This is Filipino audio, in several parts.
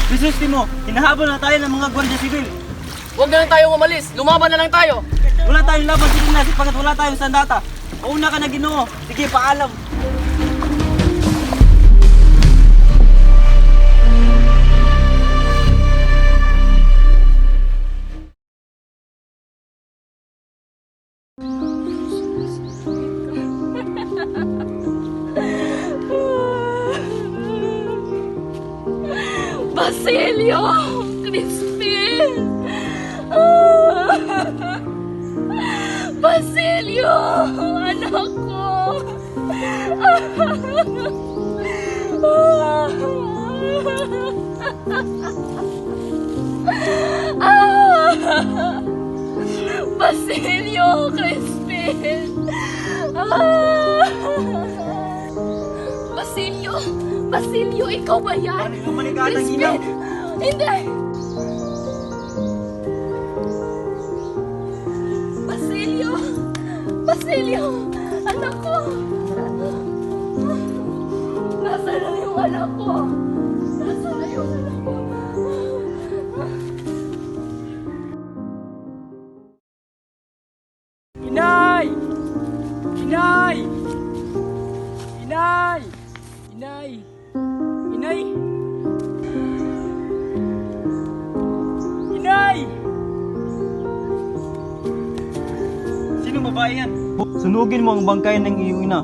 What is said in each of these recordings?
Bisus mo, hinahabol na tayo ng mga Guardia Civil. Huwag na lang tayo umalis. Lumaban na lang tayo. Wala tayong laban, sige na, pagkat wala tayong sandata. Mauna ka na, Ginoo. Sige, paalam. Basilio! Crispin! Basilio! Anak ko! Basilio! Crispin! Basilio! Basilio, ikaw ba yan? Ano yung malikatang ilaw? Hindi! Basilio! Basilio! Anak ko! Nasaan na yung anak ko? Nasaan na yung anak ko? Inay! Inay! Inay! Inay! Inay! Inay! Sino babae yan? Sunugin mo ang bangkay ng iyong ina.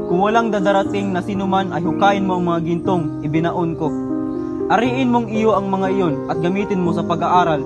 Kung walang dadarating na sinuman ay hukayin mo ang mga gintong ibinaon ko. Ariin mong iyo ang mga iyon at gamitin mo sa pag-aaral.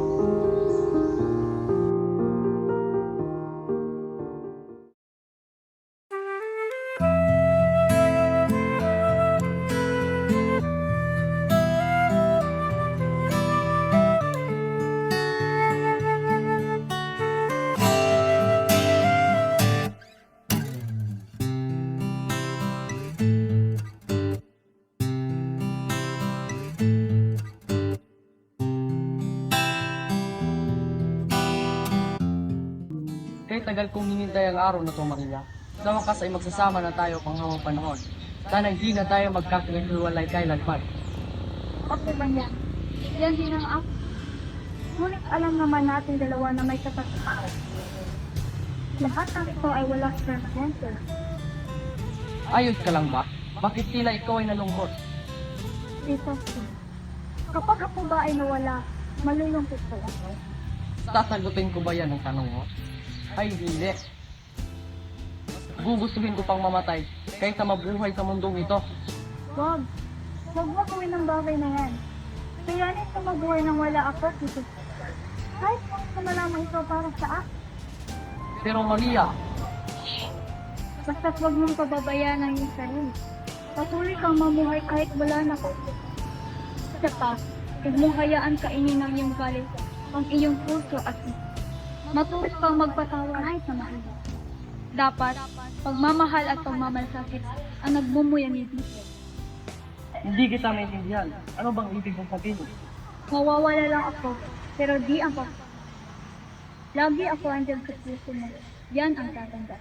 Kahit tagal kong hinintay ang araw na to, Maria, sa wakas ay magsasama na tayo panghawang panahon. Sana hindi na tayo magkakahiwalay kailanman. Okay ba yan? Yan din ang ako. Ngunit alam naman natin dalawa na may katatapos. Lahat ng ito ay wala permanente. Ayos ka lang ba? Bakit tila ikaw ay nalungkot? Ito po. Kapag ako ba ay nawala, malulungkot ko lang. Sasagutin ko ba yan ang tanong mo? Ay, hindi. Gugustuhin ko pang mamatay kaysa mabuhay sa mundong ito. Wag. Wag mo gawin ng bagay na yan. Kayanin sa mabuhay nang wala ako, Tito. Kahit kung sa malamang ito para sa akin. Pero Maria, Basta't wag mong pababayaan ang iyong sarili. Patuloy kang mamuhay kahit wala na ko. Sa pa, huwag mong hayaan kainin ng iyong galit ang iyong puso at matulis kang magpatawa kahit na mahal. Dapat, pagmamahal at pagmamalasakit ang nagmumuyangin dito. hindi kita maintindihan. Ano bang ibig mong sabihin? Mawawala lang ako, pero di ang pag. Lagi ako andyan sa puso mo. Yan ang tatanda.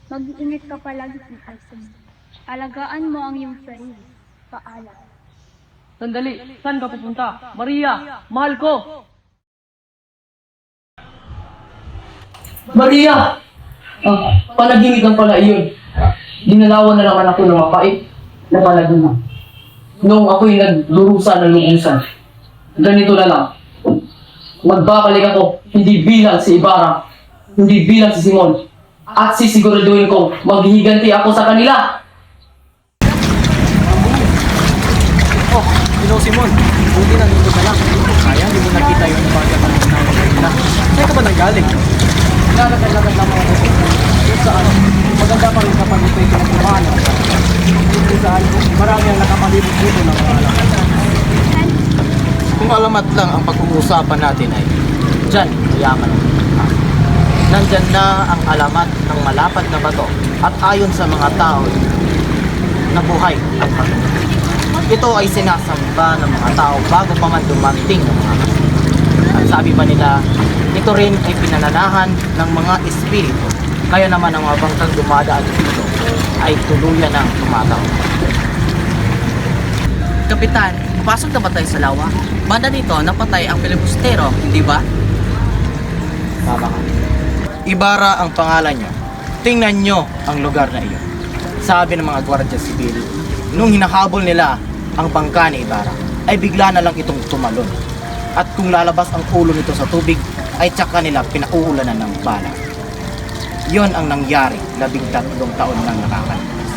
Mag-iingat ka palagi sa puso mo. Alagaan mo ang iyong sarili. Paalam. Sandali, saan ka pupunta? Maria, mahal ko! Maria! Panaginip lang pala iyon. Dinalawan na naman ako ng mapait na palaguna. Noong ako'y nagdurusa ng lubusan. Ganito na lang. Magbabalik ako, hindi bilang si Ibarra, hindi bilang si Simon. At sisiguraduhin ko maghihiganti ako sa kanila. Oh, Ginoong Simon, buti nandito ka lang. Kaya hindi mo nakita yung pagkakaroon na na. Saan ka ba nanggaling? Lalakad-lakad lang ako. Kung saan, maganda pa rin kapag ito'y pinagkumaan. Kung saan, marami ang nakapalibot dito ng mga alamat. Kung alamat lang ang pag-uusapan natin ay dyan, mayaman. Nandyan na ang alamat ng malapad na bato at ayon sa mga tao na buhay at bato. Ito ay sinasamba ng mga tao bago pa man dumating ng mga kasal. At sabi pa nila, ito rin ay pinananahan ng mga espiritu. Kaya naman ang mga bangkang dumadaan dito ay tuluyan ng tumataw. Kapitan, pasok na ba tayo sa lawa? Banda nito, napatay ang filibustero, hindi ba? Tama ka. Ibarra ang pangalan nyo. Tingnan nyo ang lugar na iyon. Sabi ng mga gwardiya sibil, nung hinahabol nila ang bangka ni Ibarra, ay bigla na lang itong tumalon. At kung lalabas ang ulo nito sa tubig, ay tsaka nila pinauulanan ng bala. Yon ang nangyari 13 taon nang nakakalipas.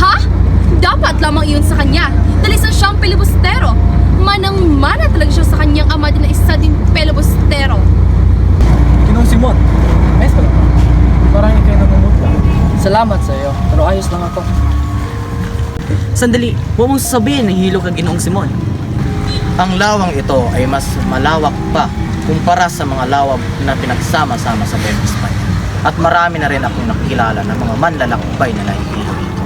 Ha? Dapat lamang iyon sa kanya. Dahil sa siyang pelibustero. Manang-mana talaga siya sa kanyang ama din na isa din pelibustero. Ginoong Simon, ayos ka lang. Parang ikaw namumutla. Salamat sa iyo, pero ayos lang ako. Sandali, huwag mong sasabihin na hilo ka Ginoong Simon. Ang lawang ito ay mas malawak pa kumpara sa mga lawang na pinagsama-sama sa Nueva España. At marami na rin akong nakikilala ng mga manlalakbay na nahihilo dito.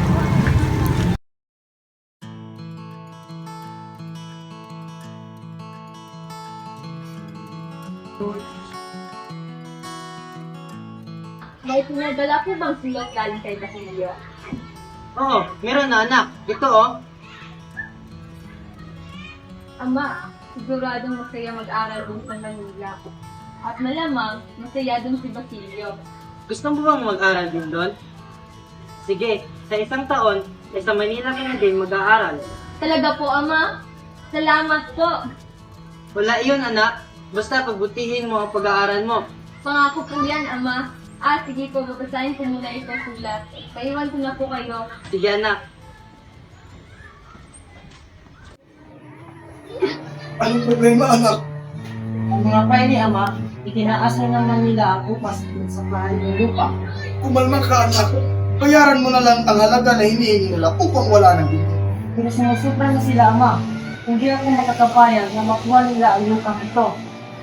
May pinadala po bang sulat galing kay Basilio? Oo, meron na anak. Ito oh. Ama, siguradong masaya mag-aral dun sa Manila. At malamang, masaya dun si Basilio. Gusto mo bang mag-aral din doon? Sige, sa isang taon, sa Manila ka na din mag-aaral. Talaga po, Ama? Salamat po! Wala iyon anak, basta pagbutihin mo ang pag-aaral mo. Pangako po yan, Ama. Sige po, babasahin ko muna ito sulat. Paiwan ko na po kayo. Sige anak. Anong problema, anak? Ang mga pay ni Ama, itinaas na naman nila ang upas sa mahal ng lupa. Kumalma ka, anak. Bayaran mo na lang ang halaga na hinihingi nila upang wala ng dito. Pero sinusupra na sila, Ama. Hindi ako makakabayan na makuha nila ang lupang ito.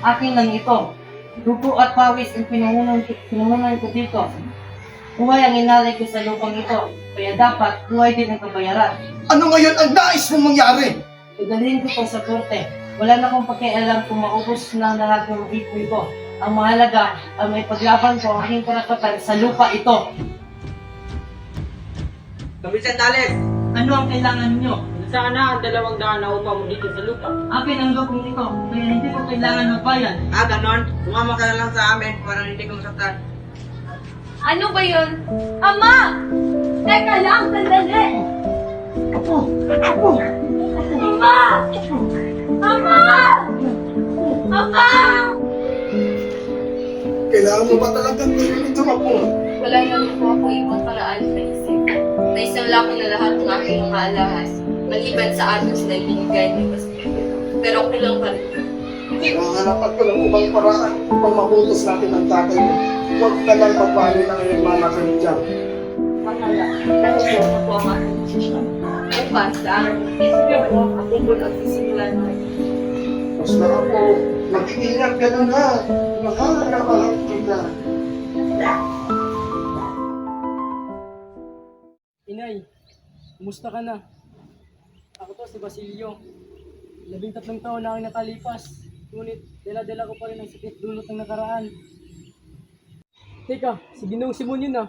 Akin lang ito. Dugo at pawis ang pinangunan ko dito. Buhay ang inalay ko sa lupang ito. Kaya dapat buhay din ang kabayaran. Ano ngayon ang nais mong mangyari? Idalhin ko po sa korte. Wala na akong pakialam kung maubos na lahat ng ipon ko. Ang mahalaga ay may paglaban ko ang aking karapatan sa lupa ito. Kapitan Alex, ano ang kailangan nyo? Sana ang 200 na upa mo dito sa lupa. Akin ang lupong ito, kaya hindi ko kailangan magbayad. Ganon? Sumama ka na lang sa amin para hindi ko masaktan. Ano ba yun? Ama! Teka lang, sandali! Ama! Ama! Ama! Kailangan mo ba talagang gawin ito, Apo? Wala naman po ako ibang paraan sa isip. Naisangla ko na lahat ng aking mga alahas, maliban sa atos na ibinigay ni Basilio. Pero kulang pa rin. Hahanapan ko ng ubang paraan upang mabutos natin ang tatay mo. Huwag ka lang magpahali ng iyong mama ka ni Jack. Mahala, dahil po ako ang aking desisyon. Upang sa aking isip ko, ako po nagsisimulan na. Basta ako, mag-iingat ka lang ha. Mahal na mahal kita. Inay, kumusta ka na? Ako to si Basilio. 13 taon na ang nakalipas. Ngunit dala-dala ko pa rin ang sakit dulot ng nakaraan. Teka, si Ginoong Simon yun ah.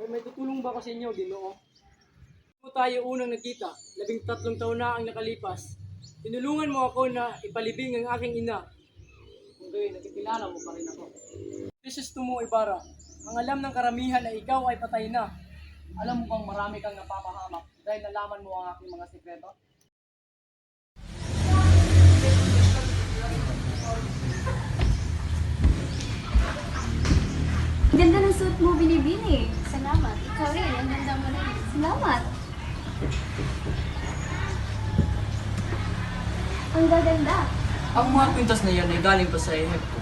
May tutulong ba ako sa inyo, Ginoo? Kung tayo unang nagkita, 13 taon na ang nakalipas. Tinulungan mo ako na ipalibing ang aking ina. Kung gayon, nakikilala mo pa rin ako. Precious to mo, Ibarra. Ang alam ng karamihan na ikaw ay patay na. Alam mo bang marami kang napapahamak dahil nalaman mo ang aking mga sekreto? Ganda ng suit mo, Binibini. Salamat. Ikaw rin, ang ganda mo rin. Salamat. Ang gaganda. Ang mga kwintas na yan ay galing pa sa Ehipto.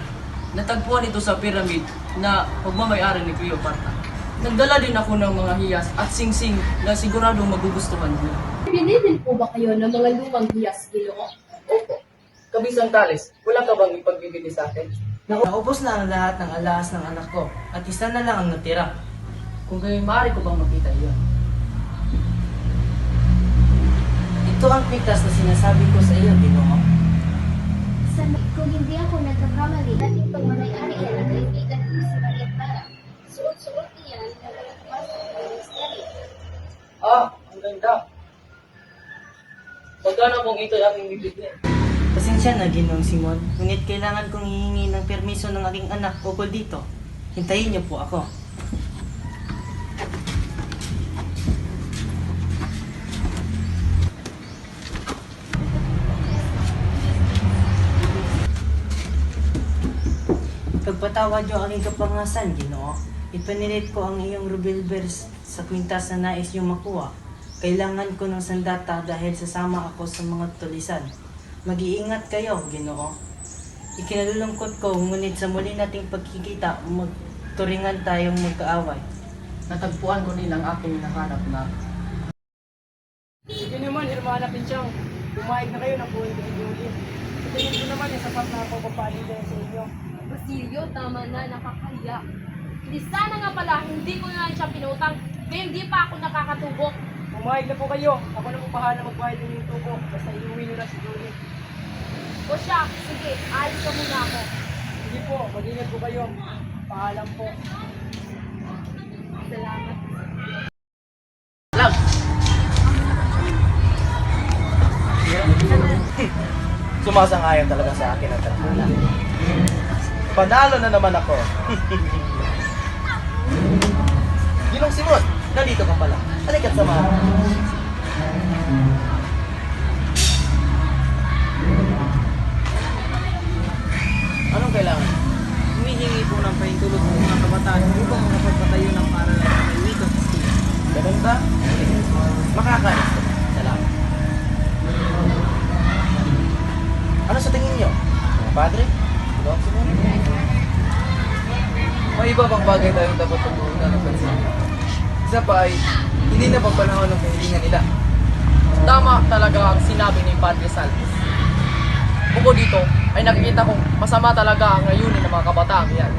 Natagpuan ito sa pyramid na pagmamayari ni Cleopatra. Nagdala din ako ng mga hiyas at singsing na siguradong magugustuhan niyo. Pinili po ba kayo ng mga lumang hiyas, Ginoo? Opo. Kabisang Tales, wala ka bang ipagbibili sa akin? Naubos na ang lahat ng alahas ng anak ko at isa na lang ang natira. Kung kayo maaari ko bang makita iyon? Ito ang pintas na sinasabi ko sa iyo, Ginoo. Kung hindi ako nagkakamali, dating pagmamayari yan ang kaibigan ko si Maria Clara. Suot-suot niya ang naglalakwas ng ministeryo. Ang ganda. Pagkano kung ito ay aking bibigyan? Pasensya na, Ginoong Simon. Ngunit kailangan kong hihingi ng permiso ng aking anak ukol dito. Hintayin niyo po ako. Pagpatawad niyo ang aking kapangasan, Ginoo. Ipanilit ko ang iyong revolvers sa kwintas na nais niyong makuha. Kailangan ko ng sandata dahil sasama ako sa mga tulisan. Mag-iingat kayo, Ginoo. Ikinalulungkot ko, ngunit sa muli nating pagkikita, magturingan tayong magkaaway. Natagpuan ko din ang aking nahanap na. Sige naman, Hermana Pinchang. Pumayag na kayo ng buhay ko si Julie. Sa tingin ko naman, yung sapat na ako papalitan sa inyo. Basilio, tama na, nakakaya. Hindi sana nga pala, hindi ko na siya pinutang. Kaya hindi pa ako nakakatubok. Pumayag na po kayo. Ako na po bahala magbayad ng yung tubo. Basta iuwi nyo na si Julie. O siya, sige, alis ka muna ako. Sige po, mag-ingat po kayo. Paalam po. Salamat. Sumasang-ayon talaga sa akin ang tadhana. Panalo na naman ako. Ginong Simon, nandito ka pala. Halika't samahan mo. Anong kailangan? Humihingi po ng pahintulot ng mga kabataan upang makapagpatayo ng paaralan sa may wikang Kastila. Ganun ba? Makakalis ko. Salamat. Ano sa tingin nyo? Mga padre? Ginong Simon? May iba pang bagay tayong dapat pagpunan ng pansin. Isa pa ay, hindi na pang panahon ng kahilingan nila. Tama talaga ang sinabi ni Padre Salves. Bukod dito, ay nakikita kong masama talaga ang layunin ng mga kabataang yan.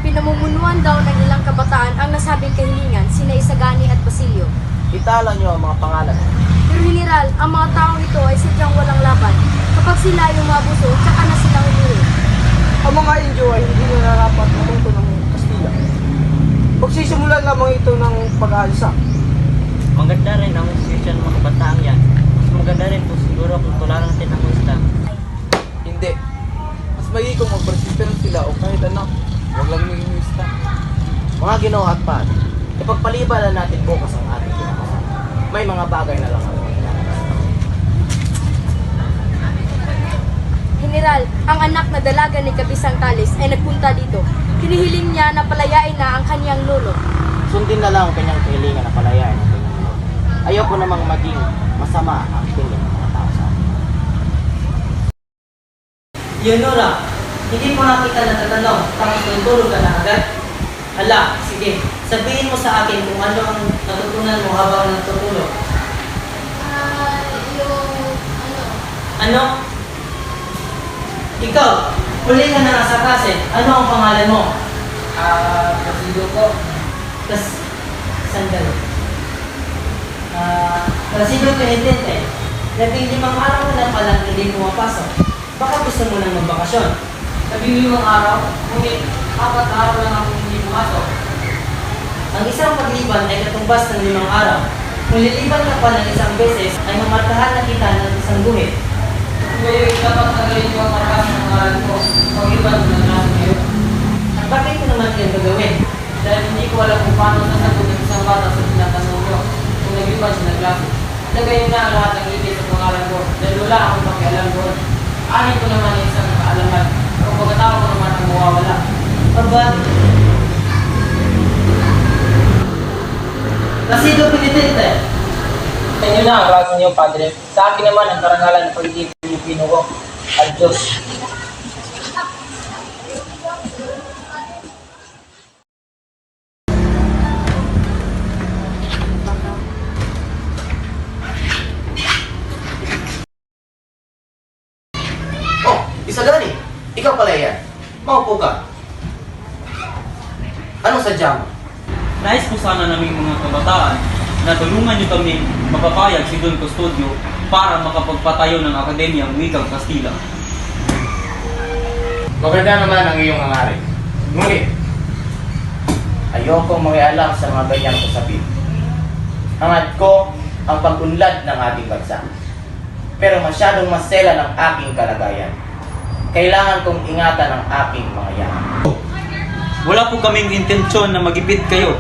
Pinamumunuan daw ng ilang kabataan ang nasabing kahilingan, sina Isagani at Basilio. Itala nyo ang mga pangalan. Pero General, ang mga taong ito ay sadyang walang laban. Kapag sila ay umabuso, tsaka na sila umuwi. Ang mga Indio ay hindi na narapat matuto ng Kastila. Pagsisimulan lamang ito ng pag-aalsa. Maganda rin ang institusyon ng mga kabataan yan. Mas maganda rin po siguro kung tularan natin ang musta. Hindi. Mas maigi kung mag-participate sila o kahit anak. Huwag lang yung lista. Mga Ginoo at padre, ipagpalibalan natin bukas ang ating kinakasan. May mga bagay na lang ang General, ang anak na dalaga ni Kabisang Tales ay nagpunta dito. Hinihiling niya na palayain na ang kanyang lolo. Sundin na lang ang kanyang kahilingan na palayain ang kanyang lolo. Ayoko namang maging masama ang tingin ng mga tao sa akin. Leonora, hindi mo nga kita natatanong, tapos nagtulog ka na agad? Hala, sige, sabihin mo sa akin kung ano ang natutunan mo habang nagtutulog. Ano? Ikaw, huli ka na nga sa kaset. Ano ang pangalan mo? Basilio po. Sandali. Rasido Penitente, 15 araw na palang hindi pumapasok. Baka gusto mo nang magbakasyon. 15 araw, ngunit 4 araw lang ako hindi pumasok. Ang isang pagliban ay katumbas ng 5 araw. Kung liliban ka pa ng isang beses, ay mamarkahan na kita ng isang guhit. Ngayon, dapat tanggalin ko ang markas ng pangalan ko. Pag-iban ko ng klase ngayon. At bakit ko naman yan gagawin? Dahil hindi ko alam kung paano sasagot ng isang bata sa tinatanong ko kung nag-iban siya ng klase. Lagayin na ang lahat ng ibig sa pangalan ko dahil wala akong pakialam doon. Anin ko naman yung isang lahat. Kung pagkatao ko naman ang mawawala. Aba, nasido pinitente. Sa inyo na ang rason niyo, Padre. Sa akin naman ang karangalan ng pagiging Pilipino ko. Adios. Oh, Isagani, ikaw pala yan. Maupo ka. Anong sadya mo? Nais po sana naming mga kabataan na tulungan niyo kami mapapayag si Don Custodio para makapagpatayo ng Akademiyang Wikang Kastila. Maganda naman ang iyong hangarin. Ngunit, ayokong makialam sa mga ganyang usapin. Hangad ko ang pag-unlad ng ating bansa. Pero masyadong masela ng aking kalagayan. Kailangan kong ingatan ang aking mga yan. Wala po kaming intensyon na magipit kayo.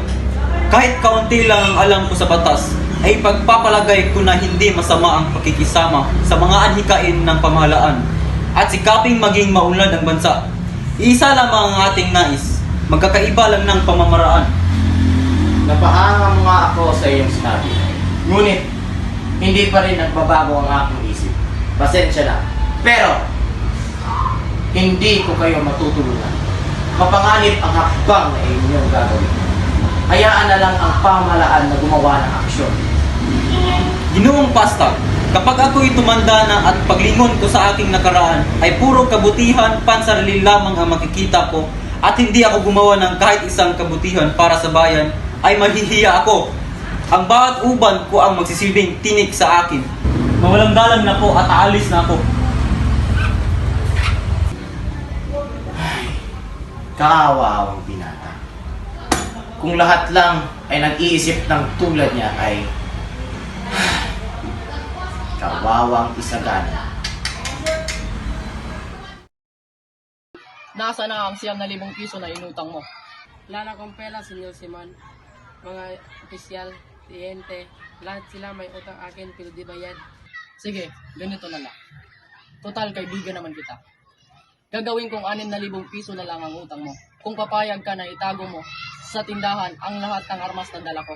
Kahit kaunti lang ang alam ko sa batas, ay pagpapalagay ko na hindi masama ang pakikisama sa mga anhikain ng pamahalaan at sikaping maging maunlad ang bansa. Isa lamang ang ating nais, magkakaiba lang ng pamamaraan. Napahanga nga ako sa iyong sinabi. Ngunit, hindi pa rin nagbabago ang aking isip. Pasensya na. Pero, hindi ko kayo matutulungan. Mapanganib ang hakbang na inyong gagawin. Hayaan na lang ang pamahalaan na gumawa ng aksyon. Ginoong Pasta, kapag ako'y tumanda na at paglingon ko sa aking nakaraan ay puro kabutihan, pansarili lamang ang makikita ko at hindi ako gumawa ng kahit isang kabutihan para sa bayan, ay mahihiya ako. Ang bawat uban ko ang magsisilbing tinik sa akin. Mawalang dalang na po at aalis na ako. Kaawawang binata. Kung lahat lang ay nag-iisip ng tulad niya ay kawawang Isagani. Nasa na ang 9,000 piso na inutang mo? Wala na akong pera, Senyor Simon. Mga opisyal, kliyente, lahat sila may utang akin pero di bayad. Sige, ganito na lang. Total, kaibigan naman kita. Gagawin kong 6,000 piso na lang ang utang mo. Kung papayag ka na itago mo sa tindahan ang lahat ng armas na dala ko.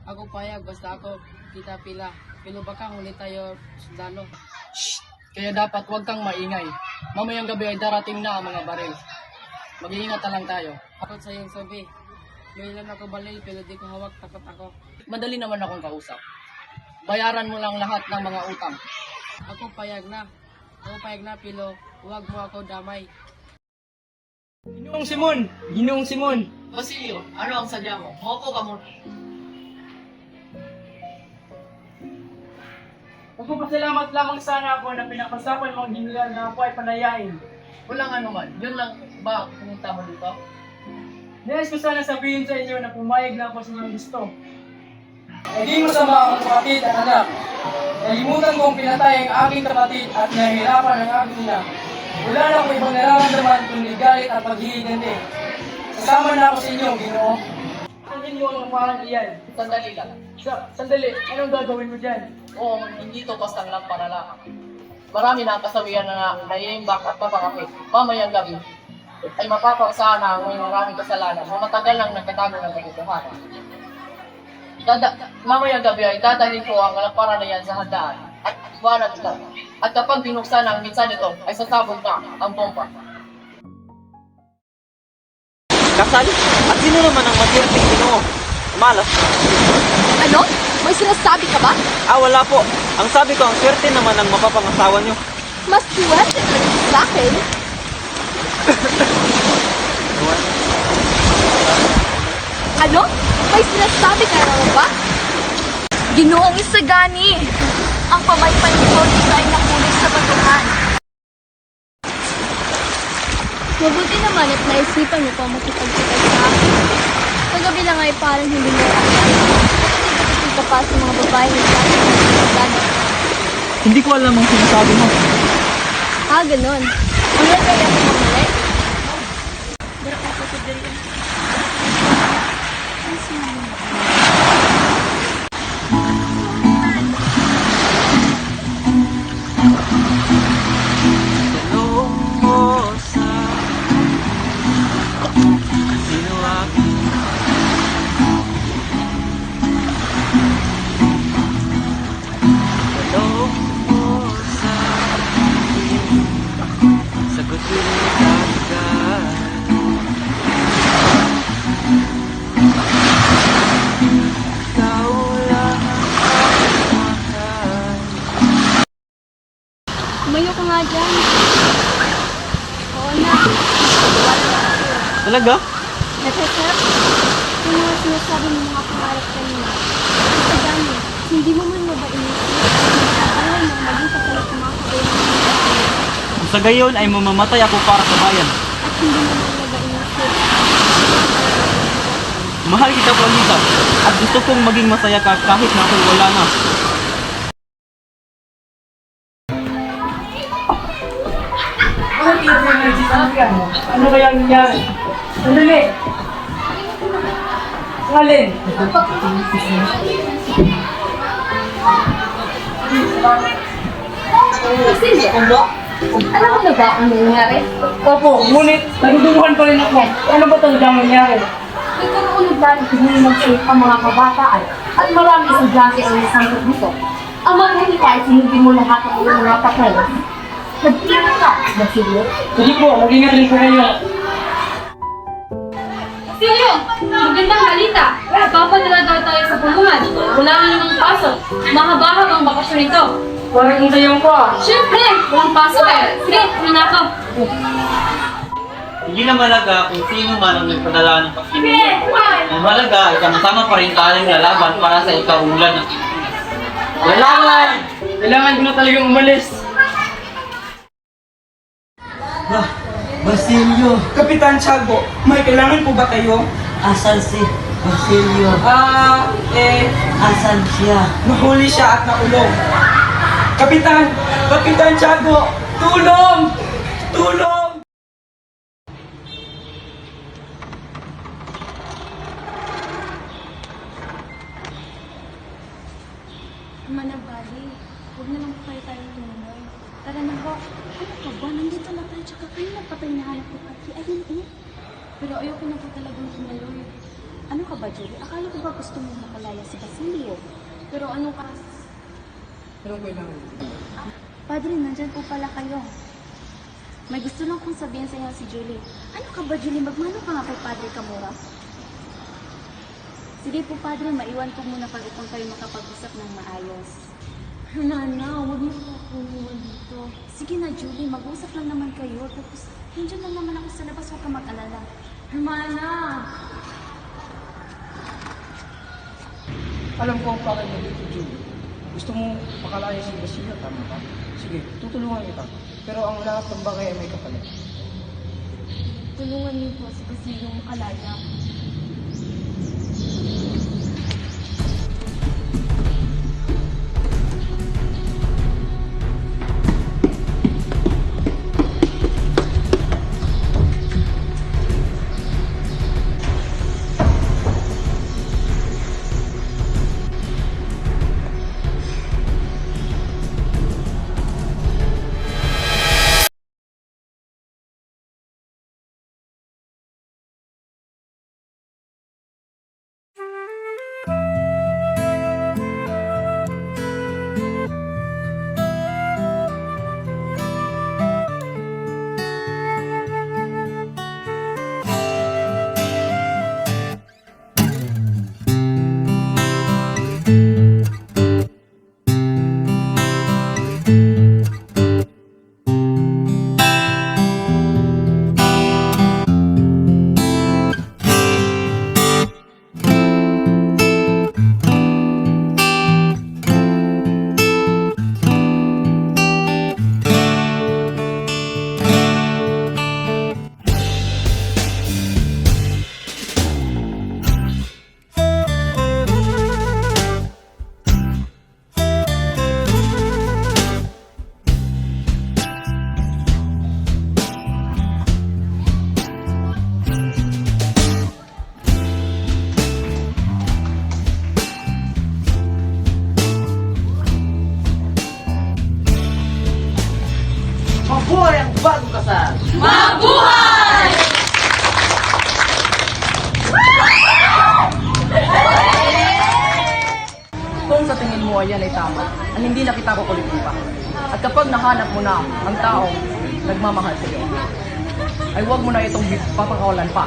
Ako payag, basta ako kita pila. Pero baka huli tayo sundalo. Kaya dapat huwag kang maingay. Mamayang gabi ay darating na ang mga baril. Mag-iingat na lang tayo. Ako sa iyong sabi, may ilan ako balil pero di ko hawak, takot ako. Madali naman akong kausap. Bayaran mo lang lahat ng mga utang. Ako payag na. Ako payag na, pero huwag mo ako damay. Ginoong Simon! Ginoong Simon! Basilio, ano ang sadya mo? Maupo ka muna. Magpapasalamat lamang sana ako na pinapasapan mong hinilan na ako ay panayain. Walang ano man. Yun lang ba pumunta mo dito? Nais ko sana sabihin sa inyo na pumayag na ako sa inyong gusto. Ay di masama ang kapatid at anak. Nalimutan kong pinatay ang aking kapatid at nahihirapan ang aking ina. Wala na akong ibang nararamdaman kundi galit at paghihiganti. Kasama na ako sa inyo, Ginoo. Saan niyo ang parang iyan? Sandali lang. Sandali, anong gagawin mo dyan? Oo, hindi to basta lang para lang. Marami na ang kasawian na naiimbak at papakapit. Mamayang gabi ay mapapaksa na ang may maraming kasalanan na matagal lang nagkatago ng katotohanan. Mamayang gabi ay dadahin ko ang kalaparan na yan sa handaan at iwanan ito. At kapag binuksan ang minsan nito ay sasabog na ang bomba. Kasal? At sino naman ang matiyerting Ginoo? Malas. Ano? May sinasabi ka ba? Wala po. Ang sabi ko, ang swerte naman ang mapapangasawa nyo. Mas swerte ka rin sa akin. Ano? May sinasabi ka naman ba? Ginoong Isagani! Ang pamaypay ni Claudia ay nakulit sa batuhan. Mabuti naman at naisipan niyo pa makipagkita sa akin. Kagabi lang ay parang hindi mo akala. Kasi ka pa sa mga babae na dati na Isagani. Hindi ko alam ang sinasabi mo. Ganon. Ano kaya ako mamali? Tanong mo Tumayo ka nga dyan. Oo na. Talaga? Natasap, yung mga sinasabi ng mga pangarap kanina. Sa dami, hindi mo man mabainit. Ayaw mo maging kapalit ng mga kailangan mo. Kung sa gayon ay mamamatay ako para sa bayan. At hindi mo man mabainit. Mahal kita, Juanita, at gusto kong maging masaya ka kahit na ako'y wala na. Ano kaya ang nangyari? Sandali! Alin? Alam mo na ba ang nangyari? Opo, ngunit naguduhan pa rin ako. Ano ba talagang nangyari? Nagkaroon ng dahil hindi mag-save ang mga kabataan at marami estudyante ang nasangkot dito. Ang mabuti ka ay sinubin mo lahat ng iyong mga papel. Nagpira ka, Basilio. Sige po, mag-ingat rin po kayo. Basilio, magandang balita. Papadala daw tayo sa pulungan. Wala na namang pasok. Mahaba-haba ang bakasyon nito. Parang hintayin ko ah. Siyempre, walang pasok eh. Sige, una ako. Hindi na malaga kung sino man ang nagpadala ng pasilyo. Ang malaga ay sama-sama pa rin tayong lalaban para sa ikaulan ng Pilipinas. Kailangan ko na talagang umalis. Basilio, Kapitan Tiago, may kailangan po ba kayo? asan si Basilio? Asan siya? Nahuli siya at nakulong. Kapitan Tiago, tulong! Tulong! Manabali, huwag na lang po kayo tayong tumuloy. Tara na po. Ano ka ba? Nandito na tayo. Tsaka kayo na patay na hanap ko pati. Ayun eh. Pero ayoko na po talagang tumuloy. Ano ka ba, Julie? Akala ko ba gusto mo makalaya si Basilio? Pero ano ka? Anong kailangan? Padre, nandyan po pala kayo. May gusto lang kong sabihin sa inyo si Julie. Ano ka ba, Julie? Magmano ka nga kay Padre Camora? Sige po, Padre, maiwan ko muna kayo kung kayo makapag-usap ng maayos. Hermana, huwag niyo po akong iwan dito. Sige na, Julie, mag-usap lang naman kayo. Tapos, nandiyan lang naman ako sa labas, huwag ka mag-alala. Hermana! Alam ko ang pakay mo dito, Julie. Gusto mo makalaya si Basilio, tama ba? Sige, tutulungan kita. Pero ang lahat ng bagay ay may kapalit. Tulungan niyo po si Basilio makalaya. Mabuhay ang bagong kasal! Kung sa tingin mo ay yan ay tama, at hindi na kita kukulitin pa. At kapag nahanap mo na ang taong nagmamahal sa iyo, ay huwag mo na itong papakawalan pa.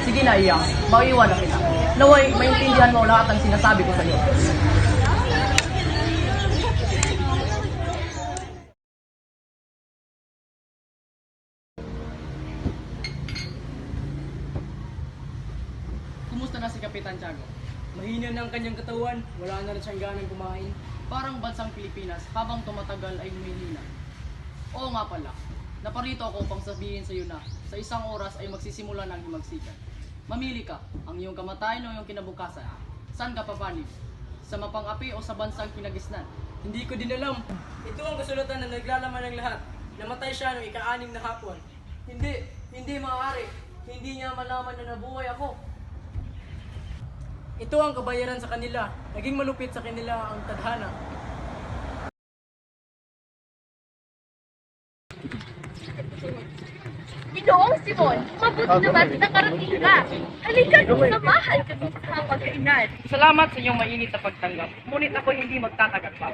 Sige na, Iya, maiiwan na kita. Naway, maintindihan mo lahat ang sinasabi ko sa iyo. Kumusta na si Kapitan Tiago? Mahina na ang kanyang katawan, wala na rin siyang ganang kumain. Parang bansang Pilipinas, habang tumatagal ay humihina. Oo nga pala, naparito ako upang sabihin sa iyo na sa isang oras ay magsisimula ng himagsikan. Mamili ka, ang iyong kamatayan o iyong kinabukasan. Saan ka papanig? Sa mapang-api o sa bansang kinagisnan? Hindi ko din alam. Ito ang kasulatan na naglalaman ng lahat. Namatay siya noong ika-6 na hapon. Hindi maaari. Hindi niya malaman na nabuhay ako. Ito ang kabayaran sa kanila. Naging malupit sa kanila ang tadhana. Ginoong Simon, mabuti naman nakarating ka. Halika, samahan kami sa pagkainan. Salamat sa iyong mainit na pagtanggap. Ngunit ako hindi magtatagal pa.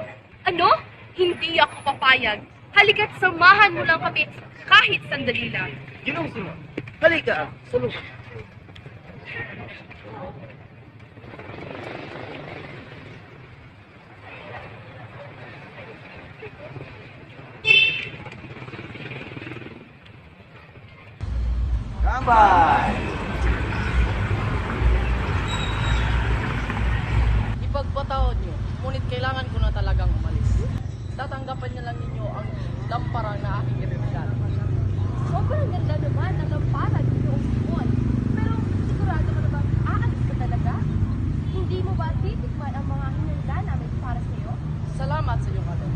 Ano? Hindi ako papayag. Halika't samahan mo lang kami kahit sandali lang. Ginong Simon, halika, sulong. Kambay! Ipagpatawad niyo, ngunit kailangan ko na talagang umalis. Tatanggapan niya lang ninyo ang lamparang na aking ibibigay. Sobrang ganda naman ng lamparan Ginoong Simon. Pero sigurado ka na ba aalis ka talaga? Hindi mo ba titikman ang mga hinanda namin para sa iyo? Salamat sa iyong alin.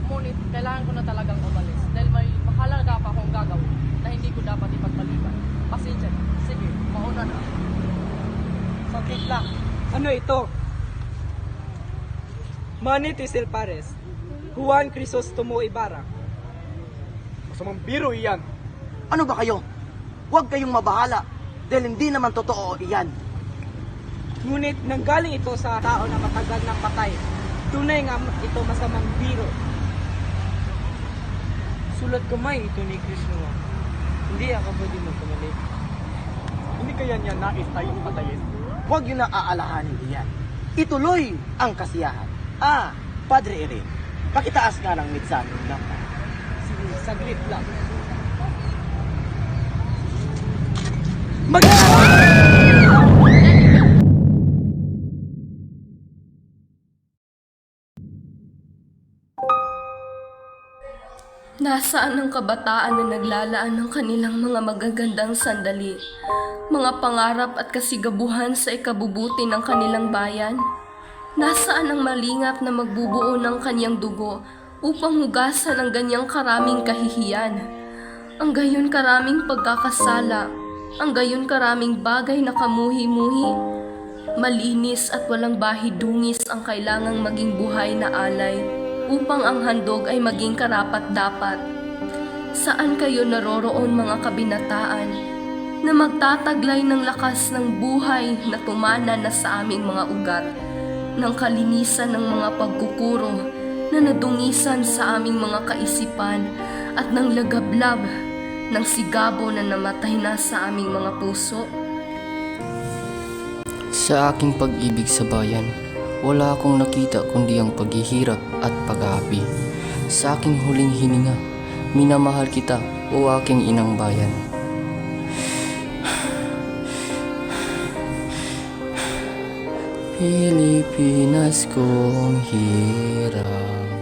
Ngunit kailangan ko na talagang umalis dahil may mahalaga pa akong gagawin na hindi ko dapat ipagpaliban. Pasensya na. Sige, mauna na. Sakit lang. Ano ito? Manny Tisel Pares. Juan Crisostomo Ibarra. Masamang biro iyan. Ano ba kayo? Huwag kayong mabahala dahil hindi naman totoo iyan. Ngunit nanggaling ito sa tao na matagal nang patay. Tunay nga ito masamang biro. Sulat kamay ito ni Krishna. Hindi ako pwede magkamali. Hindi kaya niya nais tayong patayin. Huwag yun na aalahanin iyan. Ituloy ang kasiyahan. Padre Ere, pakitaas nga ng mitsan ng Sige, saglit lang. Nasaan ang kabataan na naglalaan ng kanilang mga magagandang sandali, mga pangarap at kasigabuhan sa ikabubuti ng kanilang bayan? Nasaan ang malingap na magbubuo ng kanyang dugo upang hugasan ang ganyang karaming kahihiyan? Ang gayon karaming pagkakasala, ang gayon karaming bagay na kamuhi-muhi. Malinis at walang bahidungis ang kailangang maging buhay na alay upang ang handog ay maging karapat-dapat. Saan kayo naroroon mga kabinataan na magtataglay ng lakas ng buhay na tumana na sa aming mga ugat, ng kalinisan ng mga pagkukuro na nadungisan sa aming mga kaisipan at ng lagablab ng sigabo na namatay na sa aming mga puso? Sa aking pag-ibig sa bayan, wala akong nakita kundi ang paghihirap at pag-aapi. Sa aking huling hininga, minamahal kita, o aking inang bayan. Pilipinas kong hirap.